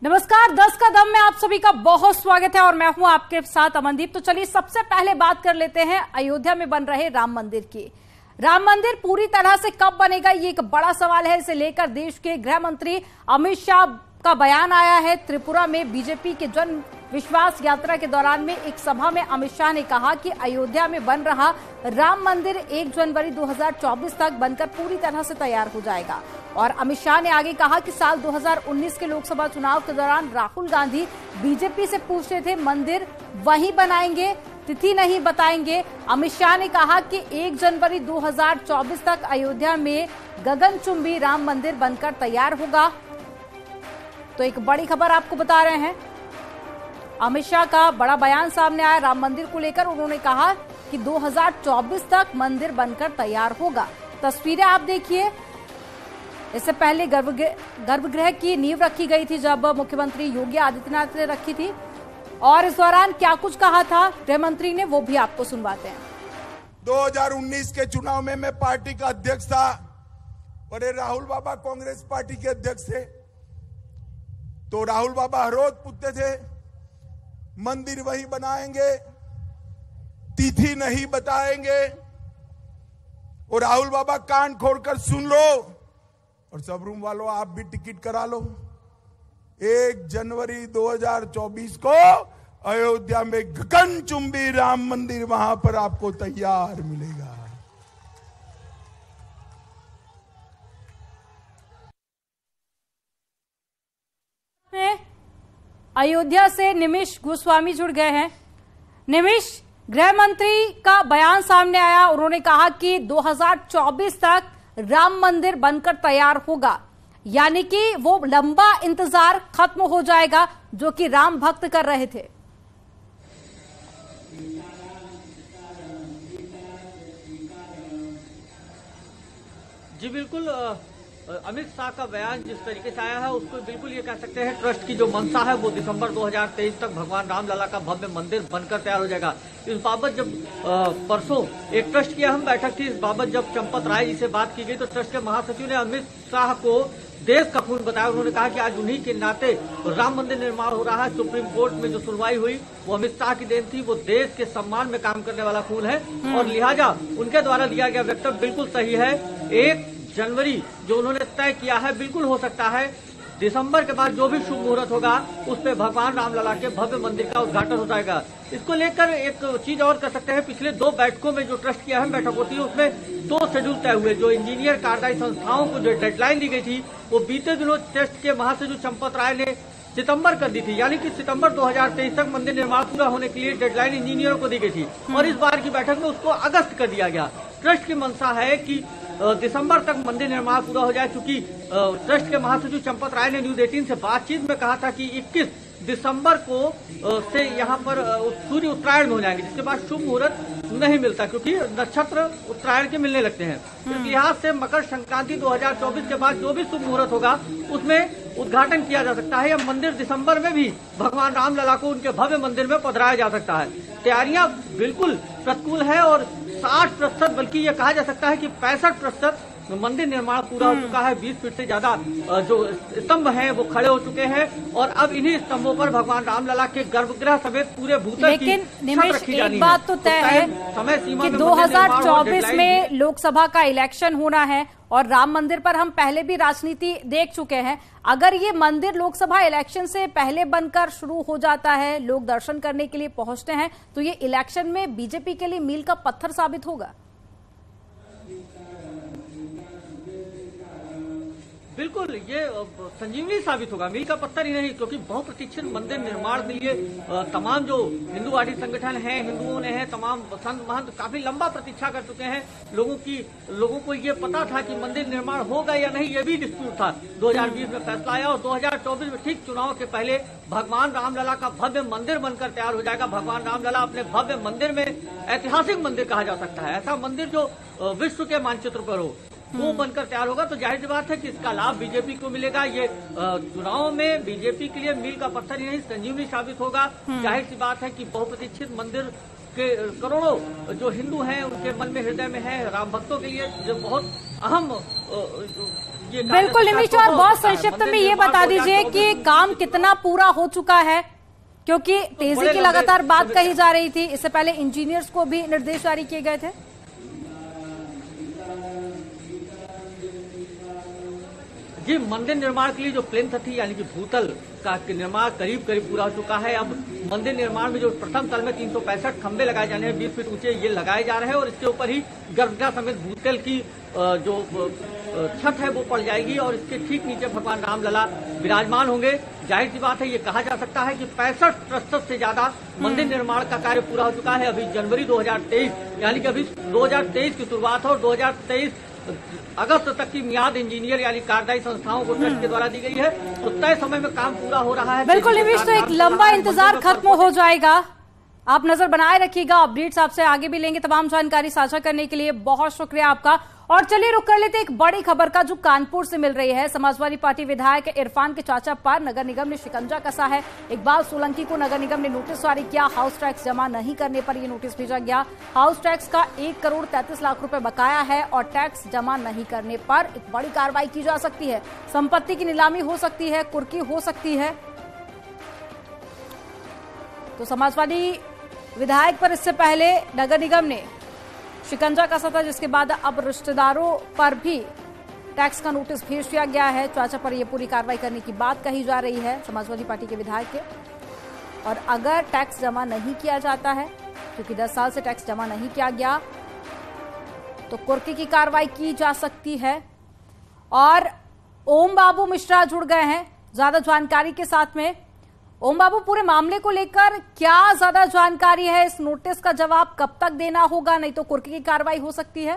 नमस्कार, 10 का दम में आप सभी का बहुत स्वागत है और मैं हूं आपके साथ अमनदीप। तो चलिए सबसे पहले बात कर लेते हैं अयोध्या में बन रहे राम मंदिर की। राम मंदिर पूरी तरह से कब बनेगा, ये एक बड़ा सवाल है। इसे लेकर देश के गृह मंत्री अमित शाह का बयान आया है। त्रिपुरा में बीजेपी के जन विश्वास यात्रा के दौरान में एक सभा में अमित शाह ने कहा कि अयोध्या में बन रहा राम मंदिर 1 जनवरी 2024 तक बनकर पूरी तरह से तैयार हो जाएगा। और अमित शाह ने आगे कहा कि साल 2019 के लोकसभा चुनाव के दौरान राहुल गांधी बीजेपी से पूछ रहे थे मंदिर वहीं बनाएंगे, तिथि नहीं बताएंगे। अमित शाह ने कहा कि 1 जनवरी 2024 तक अयोध्या में गगनचुंबी राम मंदिर बनकर तैयार होगा। तो एक बड़ी खबर आपको बता रहे हैं, अमित शाह का बड़ा बयान सामने आया राम मंदिर को लेकर। उन्होंने कहा कि 2024 तक मंदिर बनकर तैयार होगा। तस्वीरें आप देखिए। इससे पहले गर्भगृह की नींव रखी गई थी जब मुख्यमंत्री योगी आदित्यनाथ ने रखी थी, और इस दौरान क्या कुछ कहा था गृह मंत्री ने वो भी आपको सुनवाते हैं। 2019 के चुनाव में मैं पार्टी का अध्यक्ष था और राहुल बाबा कांग्रेस पार्टी के अध्यक्ष थे। तो राहुल बाबा हर रोज पूछते थे मंदिर वहीं बनाएंगे, तिथि नहीं बताएंगे। और राहुल बाबा कान खोलकर सुन लो और सब रूम वालों आप भी टिकट करा लो। 1 जनवरी 2024 को अयोध्या में गगनचुंबी राम मंदिर वहां पर आपको तैयार मिलेगा। अयोध्या से निमिष गोस्वामी जुड़ गए हैं। निमिष, गृह मंत्री का बयान सामने आया। उन्होंने कहा कि 2024 तक राम मंदिर बनकर तैयार होगा, यानी कि वो लंबा इंतजार खत्म हो जाएगा जो कि राम भक्त कर रहे थे। जी बिल्कुल, अमित शाह का बयान जिस तरीके से आया है उसको बिल्कुल ये कह सकते हैं ट्रस्ट की जो मंशा है वो दिसंबर 2023 तक भगवान रामलला का भव्य मंदिर बनकर तैयार हो जाएगा। इस बाबत जब परसों एक ट्रस्ट की अहम बैठक थी, इस बाबत जब चंपत राय जी से बात की गई तो ट्रस्ट के महासचिव ने अमित शाह को देश का खून बताया। उन्होंने कहा कि आज उन्हीं के नाते राम मंदिर निर्माण हो रहा है। सुप्रीम कोर्ट में जो सुनवाई हुई वो अमित शाह की देन थी। वो देश के सम्मान में काम करने वाला खून है और लिहाजा उनके द्वारा दिया गया वक्तव्य बिल्कुल सही है। 1 जनवरी जो उन्होंने तय किया है, बिल्कुल हो सकता है दिसंबर के बाद जो भी शुभ मुहूर्त होगा उस पे भगवान रामलला के भव्य मंदिर का उद्घाटन हो जाएगा। इसको लेकर एक चीज और कर सकते हैं, पिछले 2 बैठकों में जो ट्रस्ट की अहम बैठक होती है उसमें 2 शेड्यूल तय हुए। जो इंजीनियर कार्यदायी संस्थाओं को जो डेडलाइन दी गई थी वो बीते दिनों ट्रस्ट के महासचिव चंपत राय ने सितंबर कर दी थी, यानी कि सितंबर 2023 तक मंदिर निर्माण पूरा होने के लिए डेडलाइन इंजीनियरों को दी गई थी। और इस बार की बैठक में उसको अगस्त कर दिया गया। ट्रस्ट की मंशा है कि दिसंबर तक मंदिर निर्माण पूरा हो जाए, क्योंकि ट्रस्ट के महासचिव चंपत राय ने न्यूज 18 से बातचीत में कहा था कि 21 दिसंबर को से यहाँ पर सूर्य उत्तरायण में हो जाएंगे, जिसके बाद शुभ मुहूर्त नहीं मिलता क्योंकि नक्षत्र उत्तरायण के मिलने लगते हैं। इस लिहाज से मकर संक्रांति 2024 के बाद जो भी शुभ मुहूर्त होगा उसमें उद्घाटन किया जा सकता है या मंदिर दिसंबर में भी भगवान रामलला को उनके भव्य मंदिर में पधराया जा सकता है। तैयारियां बिल्कुल प्रतिकूल है और 60% बल्कि ये कहा जा सकता है कि 65% मंदिर निर्माण पूरा हो चुका है। 20 फीट से ज्यादा जो स्तंभ हैं वो खड़े हो चुके हैं और अब इन्हीं स्तंभों पर भगवान रामलला के गर्भगृह समेत पूरे भूतल की छत रखी जानी है। एक बात तो तय है समय सीमा कि 2024 में लोकसभा का इलेक्शन होना है और राम मंदिर पर हम पहले भी राजनीति देख चुके हैं। अगर ये मंदिर लोकसभा इलेक्शन से पहले बनकर शुरू हो जाता है, लोग दर्शन करने के लिए पहुंचते हैं, तो ये इलेक्शन में बीजेपी के लिए मील का पत्थर साबित होगा। बिल्कुल, ये संजीवनी साबित होगा, मील का पत्थर ही नहीं, क्योंकि बहुप्रतीक्षित मंदिर निर्माण के लिए तमाम जो हिंदूवादी संगठन हैं, हिंदुओं ने हैं, तमाम संत महंत काफी लंबा प्रतीक्षा कर चुके हैं। लोगों को ये पता था कि मंदिर निर्माण होगा या नहीं, ये भी डिस्प्यूट था। 2020 में फैसला आया और 2024 में ठीक चुनाव के पहले भगवान रामलला का भव्य मंदिर बनकर तैयार हो जाएगा। भगवान रामलला अपने भव्य मंदिर में ऐतिहासिक मंदिर कहा जा सकता है, ऐसा मंदिर जो विश्व के मानचित्र पर हो वो बनकर तैयार होगा। तो जाहिर सी बात है कि इसका लाभ बीजेपी को मिलेगा। ये चुनाव में बीजेपी के लिए मील का पत्थर ही नहीं संजीवनी साबित होगा। जाहिर सी बात है कि बहुप्रतीक्षित मंदिर के करोड़ों जो हिंदू हैं उनके मन में हृदय में है, राम भक्तों के लिए जो बहुत अहम ये बिल्कुल निमिष, और बहुत संक्षिप्त में ये बता दीजिए कि काम कितना पूरा हो चुका है, क्योंकि तेजी की लगातार बात कही जा रही थी। इससे पहले इंजीनियर्स को भी निर्देश जारी किए गए थे। जी, मंदिर निर्माण के लिए जो प्लिंथ थी यानी कि भूतल का निर्माण करीब पूरा हो चुका है। अब मंदिर निर्माण में जो प्रथम तल में 365 खंबे लगाए जाने हैं 20 फीट ऊंचे, ये लगाए जा रहे हैं और इसके ऊपर ही गर्भगृह समेत भूतल की जो छत है वो पड़ जाएगी और इसके ठीक नीचे भगवान रामलला विराजमान होंगे। जाहिर सी बात है, ये कहा जा सकता है कि 65% से ज्यादा मंदिर निर्माण का कार्य पूरा हो चुका है। अभी जनवरी 2023 यानी कि अभी 2023 की शुरुआत है और 2023 अगस्त तक की मियाद इंजीनियर यानी कार्यदायी संस्थाओं को ट्रस्ट के द्वारा दी गई है। तो तय समय में काम पूरा हो रहा है। बिल्कुल निमिष, तो एक लंबा इंतजार खत्म हो जाएगा। आप नजर बनाए रखिएगा, अपडेट्स आपसे आगे भी लेंगे। तमाम जानकारी साझा करने के लिए बहुत शुक्रिया आपका। और चलिए रुक कर लेते एक बड़ी खबर का जो कानपुर से मिल रही है। समाजवादी पार्टी विधायक इरफान के चाचा पर नगर निगम ने शिकंजा कसा है। इकबाल सोलंकी को नगर निगम ने नोटिस जारी किया। हाउस टैक्स जमा नहीं करने पर यह नोटिस भेजा गया। हाउस टैक्स का 1 करोड़ 33 लाख रुपए बकाया है और टैक्स जमा नहीं करने पर एक बड़ी कार्रवाई की जा सकती है। संपत्ति की नीलामी हो सकती है, कुर्की हो सकती है। तो समाजवादी विधायक पर इससे पहले नगर निगम ने शिकंजा कसा था, जिसके बाद अब रिश्तेदारों पर भी टैक्स का नोटिस भेज दिया गया है। चाचा पर यह पूरी कार्रवाई करने की बात कही जा रही है समाजवादी पार्टी के विधायक के। और अगर टैक्स जमा नहीं किया जाता है, क्योंकि 10 साल से टैक्स जमा नहीं किया गया, तो कुर्की की कार्रवाई की जा सकती है। और ओम बाबू मिश्रा जुड़ गए हैं ज्यादा जानकारी के साथ में। ओम बाबू, पूरे मामले को लेकर क्या ज्यादा जानकारी है? इस नोटिस का जवाब कब तक देना होगा, नहीं तो कुर्की की कार्रवाई हो सकती है?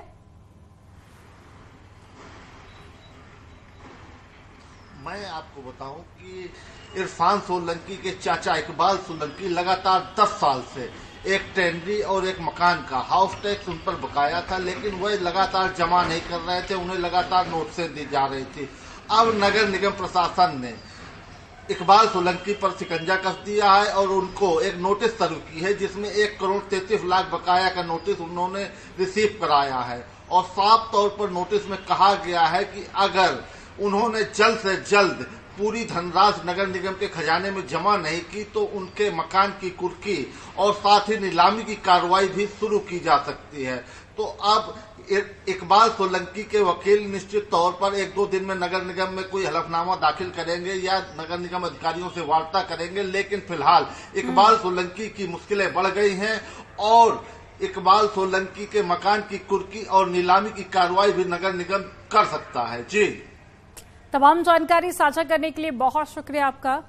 मैं आपको बताऊं कि इरफान सोलंकी के चाचा इकबाल सोलंकी लगातार 10 साल से एक टेंडरी और एक मकान का हाउस टैक्स उन पर बकाया था, लेकिन वह लगातार जमा नहीं कर रहे थे। उन्हें लगातार नोटिसें दी जा रही थी। अब नगर निगम प्रशासन ने इकबाल सोलंकी पर शिकंजा कस दिया है और उनको एक नोटिस सर्व की है, जिसमें 1 करोड़ 33 लाख बकाया का नोटिस उन्होंने रिसीव कराया है। और साफ तौर पर नोटिस में कहा गया है कि अगर उन्होंने जल्द से जल्द पूरी धनराशि नगर निगम के खजाने में जमा नहीं की तो उनके मकान की कुर्की और साथ ही नीलामी की कार्रवाई भी शुरू की जा सकती है। तो अब इकबाल सोलंकी के वकील निश्चित तौर पर 1-2 दिन में नगर निगम में कोई हलफनामा दाखिल करेंगे या नगर निगम अधिकारियों से वार्ता करेंगे, लेकिन फिलहाल इकबाल सोलंकी की मुश्किलें बढ़ गई हैं और इकबाल सोलंकी के मकान की कुर्की और नीलामी की कार्रवाई भी नगर निगम कर सकता है। जी, तमाम जानकारी साझा करने के लिए बहुत शुक्रिया आपका।